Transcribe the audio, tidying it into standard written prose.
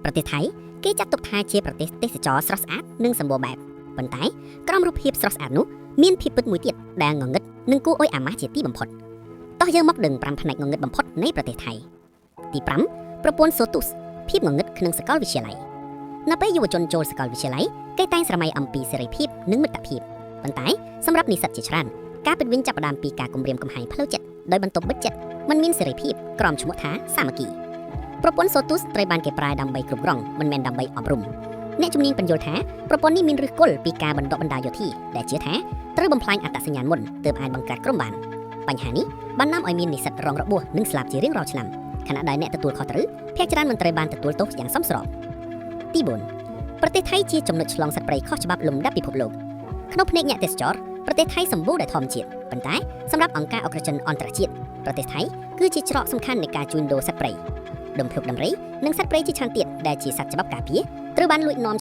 ប្រទេសថៃគេចាត់ទុកថាជាប្រទេសទេសចរស្រស់ស្អាតនិងសម្បូរបែបប៉ុន្តែក្រោមរូបភាពស្រស់ស្អាតនោះមានភាពពិតមួយទៀតដែលងងឹតនិងគួរឲ្យអាម៉ាស់ជាទីបំផុតតោះយើងមកដឹង5ផ្នែកងងឹតបំផុតនៃប្រទេសថៃទី5ប្រព័ន្ធ SOTUS ភាពងងឹតក្នុងសាកលវិទ្យាល័យនៅពេលយុវជនចូលសាកលវិទ្យាល័យគេតែងស្រមៃអំពីសេរីភាពនិងមិត្តភាពប៉ុន្តែសម្រាប់និស្សិតជាច្រើនការពិតវិញចាប់ផ្ដើមពីការគំរាមកំហែងផ្លូវចិត្តដោយបន្ទប់បិទចិត្តមិនមានសេរីភាពក្រោមឈ្មោះថាសាមគ្គីប្រព័ន្ធ SOTUS ត្រូវបានគេប្រើដើម្បីគ្រប់គ្រងមិនមែនដើម្បីអប់រំអ្នកជំនាញបញ្យល់ថាប្រព័ន្ធនេះមានឫសគល់ពីការបណ្ដុះបណ្ដាលយោធាដែលជឿថាត្រូវបំផ្លាញអត្តសញ្ញាណមុនទើបអាចបង្កើតក្រុមបានបញ្ហានេះបាននាំឲ្យមាននិស្សិតរងរបួសនិងស្លាប់ជារៀងរាល់ឆ្នាំខណៈដែលអ្នកទទួលខុសត្រូវភាគច្រើនមិនត្រូវបានទទួលទោសយ៉ាងសមស្របទី4ប្រទេសថៃជាចំណុចឆ្លងសត្វព្រៃខុសច្បាប់លំដាប់ពិភពលោកក្នុងភ្នែកអ្នកទេសចរប្រទេសថៃសម្បូរដោយធម្មជាតិប៉ុន្តែសម្រាប់អង្គការអក្សរជនអន្តរជាតិប្រទេសថៃគឺជាច្រកសំខាន់នៃការជួញដូរសត្វព្រៃដុំភ្លុកដំរីនិងសត្វព្រៃជាច្រើនទៀតដែលជាសត្វច្បាប់ការពារត្រូវបានលួចនាំ